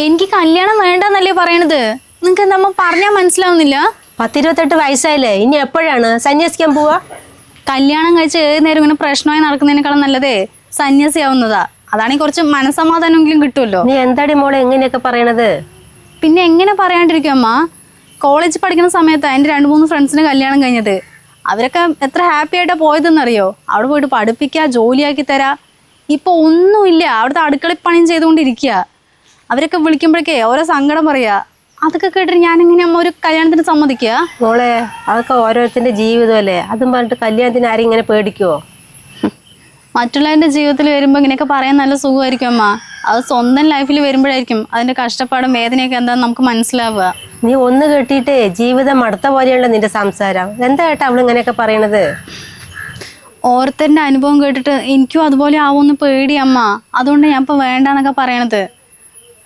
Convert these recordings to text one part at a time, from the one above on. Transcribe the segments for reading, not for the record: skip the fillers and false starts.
എനിക്ക് കല്യാണം വേണ്ടെന്നല്ലേ പറയണത്. നിങ്ങൾക്ക് എന്താ പറഞ്ഞാൽ മനസ്സിലാവുന്നില്ല? 10-28 വയസ്സായില്ലേ, ഇനി എപ്പോഴാണ് സന്യസിക്കാൻ പോവാ? കല്യാണം കഴിച്ച് ഏത് നേരം ഇങ്ങനെ പ്രശ്നമായി നടക്കുന്നതിനേക്കാളും നല്ലതേ സന്യാസിയാവുന്നതാ. അതാണെങ്കിൽ കുറച്ച് മനസ്സമാധാനമെങ്കിലും കിട്ടുമല്ലോ. നീ എന്താടി മോളെ എങ്ങനെയൊക്കെ പറയണത്? പിന്നെ എങ്ങനെ പറയാണ്ടിരിക്കും അമ്മ? കോളേജിൽ പഠിക്കുന്ന സമയത്ത് എൻ്റെ 2-3 ഫ്രണ്ട്സിന് കല്യാണം കഴിഞ്ഞത്. അവരൊക്കെ എത്ര ഹാപ്പി ആയിട്ടാണ് പോയതെന്നറിയോ? അവിടെ പോയിട്ട് പഠിപ്പിക്കുക, ജോലിയാക്കി തരാ. ഇപ്പോൾ ഒന്നുമില്ല, അവിടുത്തെ അടുക്കളപ്പണിയും ചെയ്തുകൊണ്ടിരിക്കുക. അവരൊക്കെ വിളിക്കുമ്പോഴേക്കേ ഓരോ സങ്കടം പറയുക. അതൊക്കെ കേട്ടിട്ട് ഞാനിങ്ങനെ അമ്മ ഒരു കല്യാണത്തിന് സമ്മതിക്കുക? മോളെ, അതൊക്കെ ഓരോരുത്തരുടെ ജീവിതമല്ലേ. അതും പറഞ്ഞിട്ട് കല്യാണത്തിന് ആരും ഇങ്ങനെ പേടിക്കുവോ? മറ്റുള്ളവരുടെ ജീവിതത്തിൽ വരുമ്പോൾ ഇങ്ങനെയൊക്കെ പറയാൻ നല്ല സുഖമായിരിക്കും അമ്മ. അത് സ്വന്തം ലൈഫിൽ വരുമ്പോഴായിരിക്കും അതിൻ്റെ കഷ്ടപ്പാടും വേദനയൊക്കെ എന്താണെന്ന് നമുക്ക് മനസ്സിലാവുക. നീ ഒന്ന് കേട്ടിട്ടേ ജീവിതം അടുത്ത പോലെയുള്ള നിന്റെ സംസാരം. എന്താ കേട്ടാ അവളിങ്ങനെയൊക്കെ പറയണത്? ഓരോരുത്തരുടെ അനുഭവം കേട്ടിട്ട് എനിക്കും അതുപോലെ ആവുമെന്ന് പേടി അമ്മ. അതുകൊണ്ട് ഞാൻ ഇപ്പോൾ വേണ്ടാന്നൊക്കെ പറയണത്.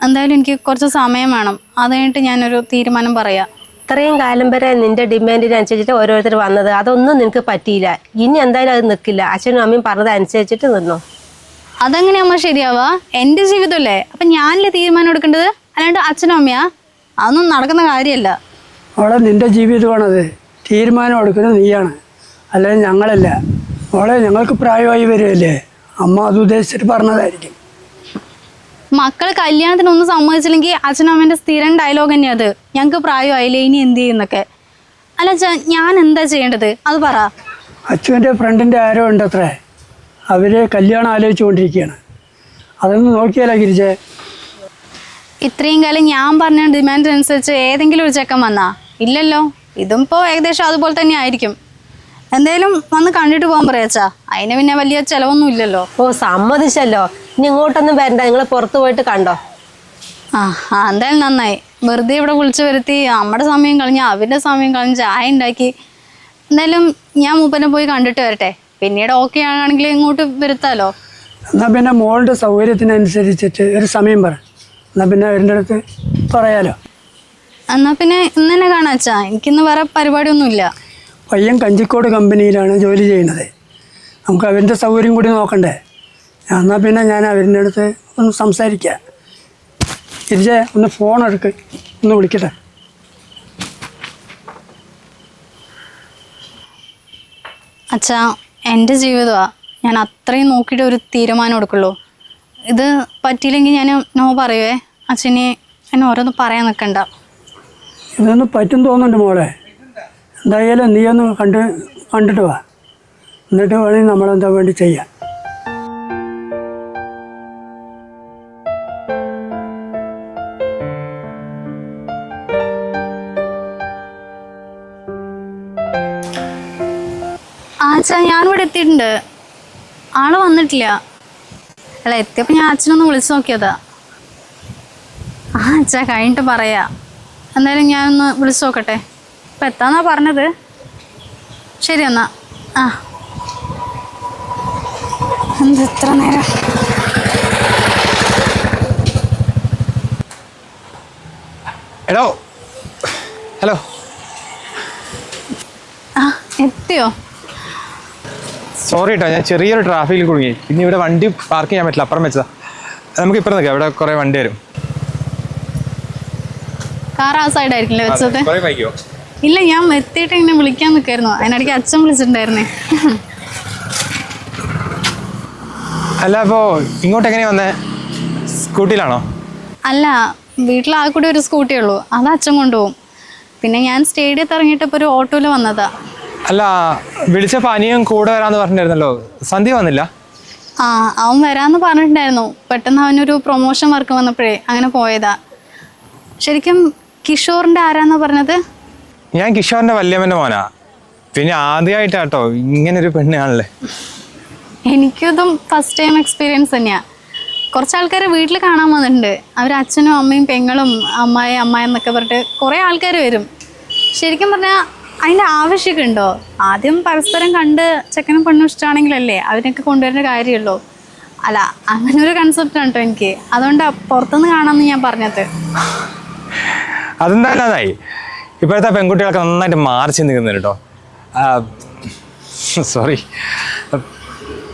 എന്തായാലും എനിക്ക് കുറച്ച് സമയം വേണം. അത് കഴിഞ്ഞിട്ട് ഞാനൊരു തീരുമാനം പറയാം. ഇത്രയും കാലം വരെ നിന്റെ ഡിമാൻഡിനനുസരിച്ചിട്ട് ഓരോരുത്തർ വന്നത്, അതൊന്നും നിനക്ക് പറ്റിയില്ല. ഇനി എന്തായാലും അത് നിൽക്കില്ല. അച്ഛനും അമ്മയും പറഞ്ഞത് അനുസരിച്ചിട്ട് നിന്നോ. അതെങ്ങനെ അമ്മ ശരിയാവുക? എൻ്റെ ജീവിതമല്ലേ, അപ്പം ഞാനല്ലേ തീരുമാനം എടുക്കേണ്ടത്, അല്ലാണ്ട് അച്ഛനും അമ്മയാ? അതൊന്നും നടക്കുന്ന കാര്യമല്ല. മോളെ, നിന്റെ ജീവിതമാണത്. തീരുമാനം എടുക്കുന്നത് നീയാണ്, അല്ലെങ്കിൽ ഞങ്ങളല്ല. മോളെ, ഞങ്ങൾക്ക് പ്രായമായി വരുമല്ലേ, അമ്മ അത് ഉദ്ദേശിച്ചിട്ട് പറഞ്ഞതായിരിക്കും. മക്കൾ കല്യാണത്തിനൊന്നും സമ്മതിച്ചില്ലെങ്കിൽ അച്ഛനും അമ്മേൻ്റെ സ്ഥിരം ഡയലോഗ് തന്നെയാണ് അത്. ഞങ്ങൾക്ക് പ്രായമായില്ലേ, ഇനി എന്ത് ചെയ്യുന്നൊക്കെ. അല്ല അച്ഛാ, ഞാൻ എന്താ ചെയ്യേണ്ടത് അത് പറ. അച്ഛൻ്റെ ഫ്രണ്ടിൻ്റെ ആരോ ഉണ്ട് അത്രേ, അവർ കല്യാണം ആലോചിച്ചുകൊണ്ടിരിക്കുകയാണ്. അതൊന്ന് നോക്കിയാലോ ഗിരിജേ? ഇത്രയും കാലം ഞാൻ പറഞ്ഞ ഡിമാൻഡിനനുസരിച്ച് ഏതെങ്കിലും ഒരു ചെക്കൻ വന്നാ? ഇല്ലല്ലോ. ഇതും ഇപ്പോൾ ഏകദേശം അതുപോലെ തന്നെ ആയിരിക്കും. എന്തായാലും വന്ന് കണ്ടിട്ട് പോകാൻ പറയാച്ചാ. അതിന് പിന്നെ വലിയ ചിലവൊന്നും ഇല്ലല്ലോ. ഓ, സമ്മതിച്ചല്ലോ. ഇനി ഇങ്ങോട്ടൊന്നും വരണ്ട, നിങ്ങൾ പുറത്ത് പോയിട്ട് കണ്ടോ. എന്തായാലും നന്നായി. വെറുതെ ഇവിടെ വിളിച്ചു വരുത്തി നമ്മുടെ സമയം കളഞ്ഞ് അവരുടെ സമയം കളഞ്ഞ് ചായ ഉണ്ടാക്കി. എന്തായാലും ഞാൻ മൂപ്പനെ പോയി കണ്ടിട്ട് വരട്ടെ. പിന്നീട് ഓക്കെ ആണെങ്കിൽ ഇങ്ങോട്ട് വരുത്താലോ. എന്നാൽ പിന്നെ മോളുടെ സൗകര്യത്തിനനുസരിച്ചിട്ട് ഒരു സമയം പറ. എന്നാൽ പിന്നെ അവരുടെ അടുത്ത് പറയാലോ. എന്നാൽ പിന്നെ ഇന്ന് തന്നെ കാണാം അച്ഛാ. എനിക്കിന്ന് വേറെ പരിപാടിയൊന്നുമില്ല. പയ്യൻ കഞ്ചിക്കോട് കമ്പനിയിലാണ് ജോലി ചെയ്യുന്നത്. നമുക്ക് അവൻ്റെ സൗകര്യം കൂടി നോക്കണ്ടേ? എന്നാൽ പിന്നെ ഞാൻ അവരുടെ അടുത്ത് ഒന്ന് സംസാരിക്കാം. തിരിച്ചേ ഒന്ന് ഫോൺ എടുക്ക്, ഒന്ന് വിളിക്കട്ടെ. അച്ഛാ, എൻ്റെ ജീവിതമാണ്. ഞാൻ അത്രയും നോക്കിയിട്ട് ഒരു തീരുമാനം എടുക്കുള്ളൂ. ഇത് പറ്റിയില്ലെങ്കിൽ ഞാൻ നോ പറയുവേ. അച്ഛനെ എന്നെ ഓരോന്ന് പറയാൻ നിൽക്കണ്ട. ഇതൊന്ന് പറ്റും തോന്നുന്നുണ്ട് മോളെ. എന്തായാലും നീ ഒന്ന് കണ്ടിട്ട് വാ. എന്നിട്ട് വേണമെങ്കിൽ നമ്മളെന്താ വേണ്ടി ചെയ്യാം. അച്ഛാ, ഞാനിവിടെ എത്തിയിട്ടുണ്ട്. ആള് വന്നിട്ടില്ല. അല്ല, എത്തിയപ്പോൾ ഞാൻ അച്ഛനൊന്ന് വിളിച്ചു നോക്കിയതാ. അച്ഛാ, കഴിഞ്ഞിട്ട് പറയാ. എന്തായാലും ഞാനൊന്ന് വിളിച്ചു നോക്കട്ടെ. ഇപ്പം എത്താന്നാ പറഞ്ഞത്. ശരി എന്നാ. എന്ത് എത്ര നേരം? എടോ, ഹലോ. എത്തിയോ? സോറി കേട്ടോ, ഞാൻ ചെറിയൊരു ട്രാഫിക്കിൽ കുടുങ്ങി. ഇനി ഇവിടെ വണ്ടി പാർക്ക് ചെയ്യാൻ പറ്റില്ല, അപ്പുറം വെച്ചതാ. നമുക്ക് ഇപ്പുറം നിൽക്കാം, ഇവിടെ കുറേ വണ്ടി വരും. കാർ ആ സൈഡായിരിക്കില്ലേ വെച്ചത്? വൈകിയോ? ഇല്ല, ഞാൻ എത്തിയിട്ട് ഇങ്ങനെ വിളിക്കാൻ നിൽക്കായിരുന്നു. അതിനിടയ്ക്ക് അച്ഛൻ വിളിച്ചിട്ടുണ്ടായിരുന്നേ. അല്ല, അപ്പോൾ ഇങ്ങോട്ട് എങ്ങനെയാ വന്നേ? സ്കൂട്ടിയിലാണോ? അല്ല, വീട്ടിൽ ആ കൂടി ഒരു സ്കൂട്ടിയേ ഉള്ളൂ. അത് അച്ഛൻ കൊണ്ടുപോകും. പിന്നെ ഞാൻ സ്റ്റേഡിയത്തിൽ ഇറങ്ങിയിട്ടിപ്പോൾ ഒരു ഓട്ടോയിൽ വന്നതാ. അല്ല, വിളിച്ചപ്പോൾ അനിയൻ കൂടെ വരാമെന്ന് പറഞ്ഞിട്ടുണ്ടായിരുന്നല്ലോ. സന്ധ്യ വന്നില്ല? അവൻ വരാമെന്ന് പറഞ്ഞിട്ടുണ്ടായിരുന്നു. പെട്ടെന്ന് അവനൊരു പ്രൊമോഷൻ വർക്ക് വന്നപ്പോഴേ അങ്ങനെ പോയതാ. ശരിക്കും കിഷോറിൻ്റെ ആരാന്നാ പറഞ്ഞത്? ഞാൻ കിഷോറിൻ്റെ വല്യമ്മൻ്റെ മോനാ. പിന്നെ ആദ്യമായിട്ടാട്ടോ ഇങ്ങനൊരു പെണ്ണാണല്ലേ. എനിക്കതും ഫസ്റ്റ് ടൈം എക്സ്പീരിയൻസ് തന്നെയാണ്. കുറച്ച് ആൾക്കാർ വീട്ടിൽ കാണാൻ വന്നിട്ടുണ്ട്. അവർ അച്ഛനും അമ്മയും പെങ്ങളും അമ്മായി എന്നൊക്കെ പറഞ്ഞിട്ട് കുറേ ആൾക്കാർ വരും. ശരിക്കും പറഞ്ഞാൽ അതിൻ്റെ ആവശ്യമൊക്കെ ഉണ്ടോ? ആദ്യം പരസ്പരം കണ്ട് ചെക്കനും പെണ്ണും ഇഷ്ടമാണെങ്കിലല്ലേ അതിനൊക്കെ കൊണ്ടുവരുന്ന കാര്യമുള്ളൂ. അല്ല, അങ്ങനെ ഒരു കൺസെപ്റ്റാണ് കേട്ടോ എനിക്ക്. അതുകൊണ്ടാണ് പുറത്തുനിന്ന് കാണാമെന്ന് ഞാൻ പറഞ്ഞത്. അതെന്തായാലും അതായി. ഇപ്പോഴത്തെ പെൺകുട്ടികളൊക്കെ നന്നായിട്ട് മാറി ചിന്തിക്കുന്നുണ്ട് കേട്ടോ. സോറി,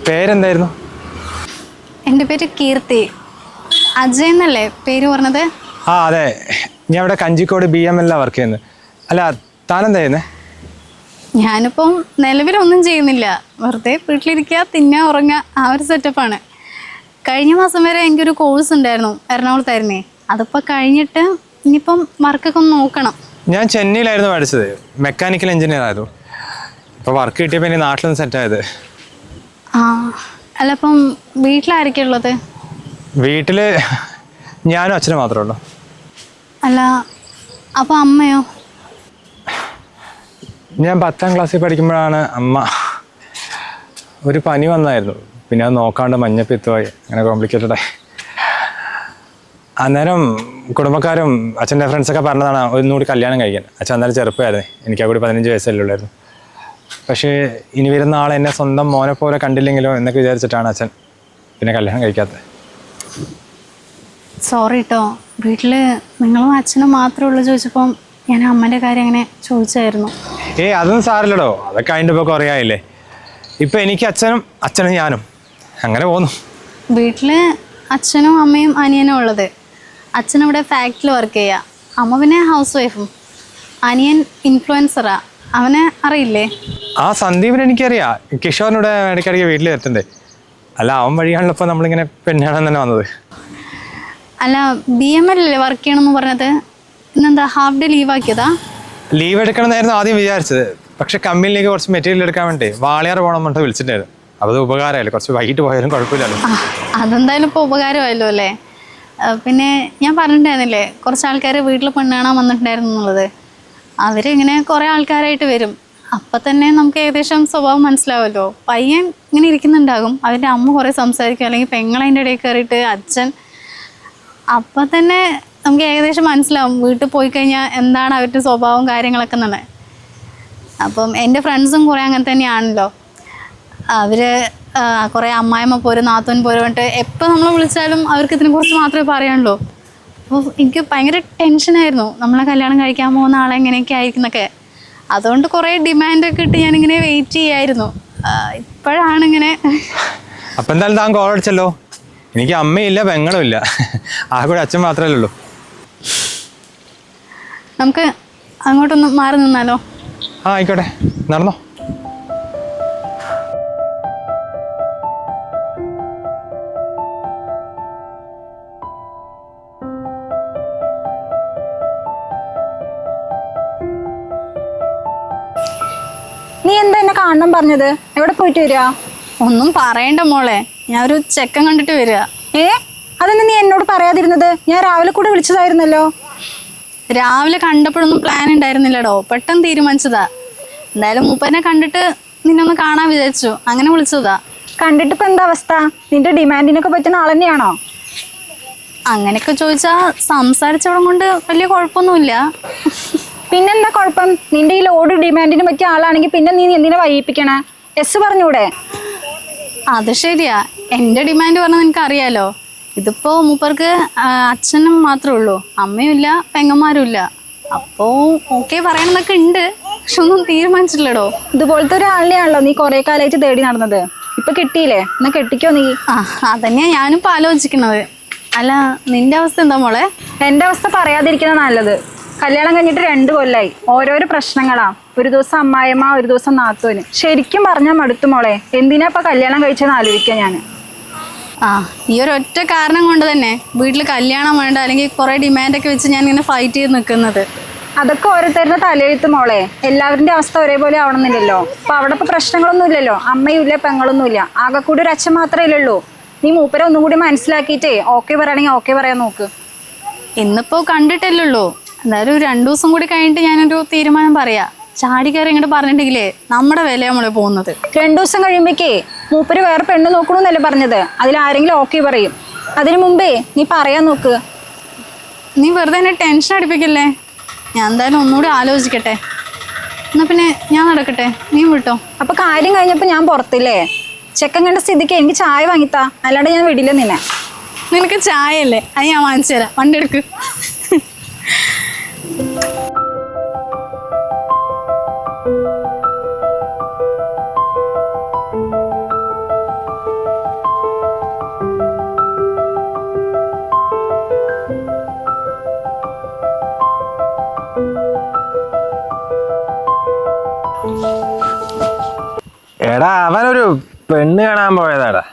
പേരെന്തായിരുന്നു? എൻ്റെ പേര് കീർത്തി. അജയ് എന്നല്ലേ പേര് പറഞ്ഞത്? ആ അതെ, ഞാൻ ഇവിടെ കഞ്ചിക്കോട് BML വർക്ക് ചെയ്യുന്നത്. അല്ല, താനെന്താ ചെയ്യുന്നത്? ഞാനിപ്പം നിലവിലൊന്നും ചെയ്യുന്നില്ല, വെറുതെ വീട്ടിലിരിക്കുക, തിന്നുക, ഉറങ്ങുക, ആ ഒരു സെറ്റപ്പാണ്. കഴിഞ്ഞ മാസം വരെ എനിക്കൊരു കോഴ്സ് ഉണ്ടായിരുന്നു എറണാകുളത്തായിരുന്നേ. അതിപ്പോൾ കഴിഞ്ഞിട്ട് ഇനിയിപ്പം വർക്കൊക്കെ ഒന്ന് നോക്കണം. ഞാൻ ചെന്നൈയിലായിരുന്നു പഠിച്ചത്, മെക്കാനിക്കൽ എഞ്ചിനീയർ ആയിരുന്നു. ഇപ്പോൾ വർക്ക് കിട്ടിയപ്പോൾ ഇനി നാട്ടിൽ നിന്ന് സെറ്റായത്. ആ അല്ല, അപ്പം വീട്ടിലാരൊക്കെയാണ് ഉള്ളത്? വീട്ടിൽ ഞാനും അച്ഛനും മാത്രമേ ഉള്ളൂ. അല്ല, അപ്പോൾ അമ്മയോ? ഞാൻ 10ാം ക്ലാസ്സിൽ പഠിക്കുമ്പോഴാണ് അമ്മ ഒരു പനി വന്നായിരുന്നു. പിന്നെ അത് നോക്കാണ്ട് മഞ്ഞപ്പിത്തമായി, അങ്ങനെ കോംപ്ലിക്കേറ്റഡായി. അന്നേരം കുടുംബക്കാരും അച്ഛൻ്റെ ഫ്രണ്ട്സൊക്കെ പറഞ്ഞതാണ് ഒന്നുകൂടി കല്യാണം കഴിക്കാൻ. അച്ഛൻ അന്നേരം ചെറുപ്പമായിരുന്നു, എനിക്ക് കൂടി 15 വയസ്സല്ലേ ഉള്ളായിരുന്നു. പക്ഷേ ഇനി വരുന്ന ആൾ എന്നെ സ്വന്തം മോനെ പോലെ കണ്ടില്ലെങ്കിലോ എന്നൊക്കെ വിചാരിച്ചിട്ടാണ് അച്ഛൻ പിന്നെ കല്യാണം കഴിക്കാത്തത്. സോറി കേട്ടോ, വീട്ടിൽ നിങ്ങളും അച്ഛനും മാത്രമേ ഉള്ളൂ ചോദിച്ചപ്പം ഞാൻ അമ്മേൻ്റെ കാര്യം അങ്ങനെ ചോദിച്ചായിരുന്നു. അതൊന്നും സാരില്ലടോ, അതൊക്കെ അതിൻ്റെ ഇപ്പോൾ കുറേ ആയില്ലേ. ഇപ്പം എനിക്ക് അച്ഛനും ഞാനും അങ്ങനെ പോന്നു. വീട്ടിൽ അച്ഛനും അമ്മയും അനിയനും ഉള്ളത്. അച്ഛനിവിടെ ഫാക്ടറിയിൽ വർക്ക് ചെയ്യുക, അമ്മ പിന്നെ ഹൗസ് വൈഫും. അനിയൻ ഇൻഫ്ലുവൻസറാ, അവനെ അറിയില്ലേ? ആ സന്ദീപിനെ എനിക്കറിയാം, കിഷോറിനൂടെ ഇടയ്ക്കിടയ്ക്ക് വീട്ടിൽ എത്തണ്ടേ. അല്ല, അവൻ വഴിയാണല്ലോ ഇപ്പോൾ നമ്മളിങ്ങനെ പെണ്ണാണെന്ന് തന്നെ വന്നത്. അല്ല, BML അല്ലേ വർക്ക് ചെയ്യണമെന്ന് പറഞ്ഞത്? ഇന്നെന്താ ഹാഫ് ഡേ ലീവ് ആക്കിയതാ? ലീവ് എടുക്കണമെന്നായിരുന്നു ആദ്യം വിചാരിച്ചത്. പക്ഷെ കമ്പനിയിലേക്ക് കുറച്ച് മെറ്റീരിയൽ എടുക്കാൻ വേണ്ടി വാളയാർ പോകണം പറഞ്ഞിട്ട് വിളിച്ചിട്ടുണ്ടായിരുന്നു. അപ്പോൾ അത് ഉപകാരമായില്ലേ, കുറച്ച് വൈകിട്ട് പോയാലും കുഴപ്പമില്ലല്ലോ. അതെന്തായാലും ഇപ്പോൾ ഉപകാരമായല്ലോ അല്ലേ. പിന്നെ ഞാൻ പറഞ്ഞിട്ടുണ്ടായിരുന്നില്ലേ കുറച്ച് ആൾക്കാർ വീട്ടിൽ പെണ്ണ് കാണാൻ വന്നിട്ടുണ്ടായിരുന്നു എന്നുള്ളത്. അവരിങ്ങനെ കുറേ ആൾക്കാരായിട്ട് വരും. അപ്പം തന്നെ നമുക്ക് ഏകദേശം സ്വഭാവം മനസ്സിലാവുമല്ലോ. പയ്യൻ ഇങ്ങനെ ഇരിക്കുന്നുണ്ടാകും, അവൻ്റെ അമ്മ കുറേ സംസാരിക്കും, അല്ലെങ്കിൽ പെങ്ങളതിൻ്റെ ഇടയിൽ കയറിയിട്ട് അച്ഛൻ. അപ്പം തന്നെ നമുക്ക് ഏകദേശം മനസ്സിലാവും വീട്ടിൽ പോയി കഴിഞ്ഞാൽ എന്താണ് അവരുടെ സ്വഭാവം കാര്യങ്ങളൊക്കെ എന്നുള്ളത്. അപ്പം എൻ്റെ ഫ്രണ്ട്സും കുറേ അങ്ങനെ തന്നെയാണല്ലോ. അവർ കുറേ അമ്മായിമ്മ പോരും, നാത്തൂൻ പോരും പറഞ്ഞിട്ട് എപ്പോൾ നമ്മൾ വിളിച്ചാലും അവർക്ക് ഇതിനെക്കുറിച്ച് മാത്രമേ പറയാനുള്ളൂ. അപ്പോൾ എനിക്ക് ഭയങ്കര ടെൻഷനായിരുന്നു, നമ്മളെ കല്യാണം കഴിക്കാൻ പോകുന്ന ആളെ എങ്ങനെയൊക്കെ ആയിരിക്കും എന്നൊക്കെ. അതുകൊണ്ട് കുറേ ഡിമാൻഡൊക്കെ ഇട്ട് ഞാനിങ്ങനെ വെയിറ്റ് ചെയ്യായിരുന്നു. ഇപ്പോഴാണിങ്ങനെ. അപ്പം എന്തായാലും താൻ കോൾ അടിച്ചല്ലോ. എനിക്ക് അമ്മയില്ല പെങ്ങളും ഇല്ല, ആ കൂടെ അച്ഛൻ മാത്രമല്ലേ ഉള്ളൂ. നമുക്ക് അങ്ങോട്ടൊന്ന് മാറി നിന്നാലോ? ആ ആയിക്കോട്ടെ, നടന്നോ. നീ എന്താ എന്നെ കാണണം പറഞ്ഞത്? എവിടെ പോയിട്ട് വരിക? ഒന്നും പറയണ്ട മോളെ, ഞാൻ ഒരു ചെക്കൻ കണ്ടിട്ട് വരിക. അതെന്നെ നീ എന്നോട് പറയാതിരുന്നത്? ഞാൻ രാവിലെ കൂടെ വിളിച്ചതായിരുന്നല്ലോ. രാവിലെ കണ്ടപ്പോഴൊന്നും പ്ലാൻ ഉണ്ടായിരുന്നില്ലടോ, പെട്ടെന്ന് തീരുമാനിച്ചതാ. എന്തായാലും മൂപ്പനെ കണ്ടിട്ട് നിന്നെ ഒന്ന് കാണാൻ വിചാരിച്ചു, അങ്ങനെ വിളിച്ചതാ. കണ്ടിട്ട് ഇപ്പം എന്താ അവസ്ഥ? നിന്റെ ഡിമാൻഡിനൊക്കെ പറ്റുന്ന ആൾ തന്നെയാണോ? അങ്ങനെയൊക്കെ ചോദിച്ചാൽ സംസാരിച്ചവളം കൊണ്ട് വലിയ കുഴപ്പമൊന്നുമില്ല. പിന്നെന്താ കുഴപ്പം? നിന്റെ ഈ ലോഡ് ഡിമാൻഡിന് പറ്റിയ ആളാണെങ്കിൽ പിന്നെ നീ എന്തിനാ വൈകിപ്പിക്കണേ? എസ് പറഞ്ഞൂടെ? അത് ശരിയാ, എൻ്റെ ഡിമാൻഡ് പറഞ്ഞാൽ നിനക്ക് അറിയാലോ. ഇതിപ്പോൾ മൂപ്പർക്ക് അച്ഛനും മാത്രമേ ഉള്ളൂ, അമ്മയും ഇല്ല പെങ്ങന്മാരും ഇല്ല. അപ്പോൾ ഓക്കെ പറയണമെന്നൊക്കെ ഉണ്ട്, പക്ഷെ ഒന്നും തീരുമാനിച്ചില്ലടോ. ഇതുപോലത്തെ ഒരാളിനെയാണല്ലോ നീ കുറെ കാലമായിട്ട് തേടി നടന്നത്. ഇപ്പൊ കിട്ടിയില്ലേ? എന്നാ കെട്ടിക്കോ നീ. അതന്നെയാ ഞാനിപ്പോൾ ആലോചിക്കുന്നത്. അല്ല, നിന്റെ അവസ്ഥ എന്താ മോളെ? എൻ്റെ അവസ്ഥ പറയാതിരിക്കുന്നത് നല്ലത്. കല്യാണം കഴിഞ്ഞിട്ട് 2 കൊല്ലായി, ഓരോരോ പ്രശ്നങ്ങളാ. ഒരു ദിവസം അമ്മായിയമ്മ, ഒരു ദിവസം നാത്തൂന്. ശരിക്കും പറഞ്ഞാൽ മടുത്തു മോളെ. എന്തിനാ ഇപ്പൊ കല്യാണം കഴിച്ചതെന്ന് ആലോചിക്കാം ഞാൻ. ഈ ഒരൊറ്റ കാരണം കൊണ്ട് തന്നെ വീട്ടിൽ കല്യാണം വേണ്ട, അല്ലെങ്കിൽ കുറേ ഡിമാൻഡൊക്കെ വെച്ച് ഞാൻ ഇങ്ങനെ ഫൈറ്റ് ചെയ്ത് നിൽക്കുന്നത്. അതൊക്കെ ഓരോരുത്തരുടെ തലയെഴുത്ത് മോളെ. എല്ലാവരുടെ അവസ്ഥ ഒരേപോലെ ആവണമെന്നില്ലല്ലോ. അപ്പൊ അവിടെ ഇപ്പൊ പ്രശ്നങ്ങളൊന്നും ഇല്ലല്ലോ, അമ്മയും ഇല്ല പെങ്ങളൊന്നും ഇല്ല, ആകെ കൂടി ഒരു അച്ഛൻ മാത്രമേ ഇല്ലല്ലോ. നീ മൂപ്പരെ ഒന്നും കൂടി മനസ്സിലാക്കിയിട്ടേ ഓക്കെ പറയുകയാണെങ്കിൽ ഓക്കെ പറയാൻ നോക്ക്. ഇന്നിപ്പോൾ കണ്ടിട്ടല്ലുള്ളൂ, എന്തായാലും 2 ദിവസം കൂടി കഴിഞ്ഞിട്ട് ഞാനൊരു തീരുമാനം പറയാം. ചാടി കയറി ഇങ്ങോട്ട് പറഞ്ഞിട്ടുണ്ടെങ്കിലേ നമ്മുടെ വില നമ്മളെ പോകുന്നത്. 2 ദിവസം കഴിയുമ്പോഴേക്കേ മൂപ്പര് വേറെ പെണ്ണ് നോക്കണമെന്നല്ലേ പറഞ്ഞത്? അതിലാരെങ്കിലും ഓക്കെ പറയും. അതിനു മുമ്പേ നീ പറയാൻ നോക്ക്. നീ വെറുതെ എന്നെ ടെൻഷൻ അടിപ്പിക്കല്ലേ. ഞാൻ എന്തായാലും ഒന്നുകൂടി ആലോചിക്കട്ടെ. എന്നാൽ പിന്നെ ഞാൻ നടക്കട്ടെ, നീ വിട്ടോ. അപ്പൊ കാര്യം കഴിഞ്ഞപ്പോൾ ഞാൻ പുറത്തില്ലേ? ചെക്കൻ കണ്ട സ്ഥിതിക്ക് എനിക്ക് ചായ വാങ്ങിത്താ, അല്ലാണ്ട് ഞാൻ വിടില്ല നിന്നെ. നിനക്ക് ചായ അല്ലേ, അത് ഞാൻ വാങ്ങിച്ചു തരാം, വണ്ടി എടുക്ക്. എടാ അവനൊരു പെണ്ണ് കാണാൻ പോയതാടാ.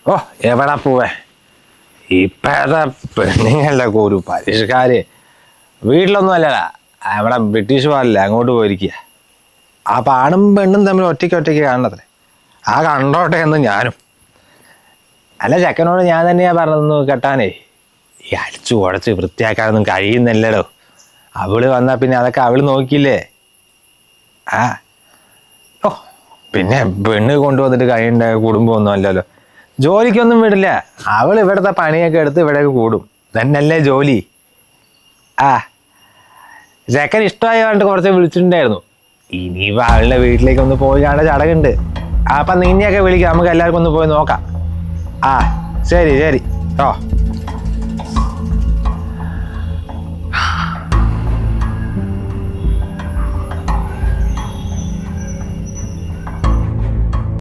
ഓ എവിടാ പോവേ, ഇപ്പോഴത്തെ പെണ്ണുങ്ങളുടെ ഒരു പരിഷ്കാര് വീട്ടിലൊന്നും അല്ലടാ, അവിടെ ബ്രിട്ടീഷ് പാടില്ല അങ്ങോട്ട് പോയിരിക്കുക. ആ ആണും പെണ്ണും തമ്മിൽ ഒറ്റയ്ക്ക് കാണണത്രേ. ആ കണ്ടോട്ടെ എന്ന് ഞാനും. അല്ല ചെക്കനോട് ഞാൻ തന്നെയാ പറഞ്ഞതെന്ന് കെട്ടാനേ. ഈ അടിച്ചു കുഴച്ച് വൃത്തിയാക്കാനൊന്നും കഴിയുന്നില്ലടോ. അവള് വന്നാൽ പിന്നെ അതൊക്കെ അവള് നോക്കിയില്ലേ. ആ ഓ പിന്നെ പെണ്ണ് കൊണ്ടുവന്നിട്ട് കഴിയേണ്ട കുടുംബമൊന്നും അല്ലല്ലോ. ജോലിക്കൊന്നും വിടില്ല. അവൾ ഇവിടുത്തെ പണിയൊക്കെ എടുത്ത് ഇവിടെയൊക്കെ കൂടും. തന്നെയല്ലേ ജോലി. ആ ചെക്കൻ ഇഷ്ടമായതുകൊണ്ട് കുറച്ച് വിളിച്ചിട്ടുണ്ടായിരുന്നു. ഇനിയിപ്പോൾ അവളുടെ വീട്ടിലേക്ക് ഒന്ന് പോയി കാണാൻ ചടങ്ങുണ്ട്. അപ്പം നിന്നെയൊക്കെ വിളിക്കാം, നമുക്ക് എല്ലാവർക്കും ഒന്ന് പോയി നോക്കാം. ആ ശരി ഓ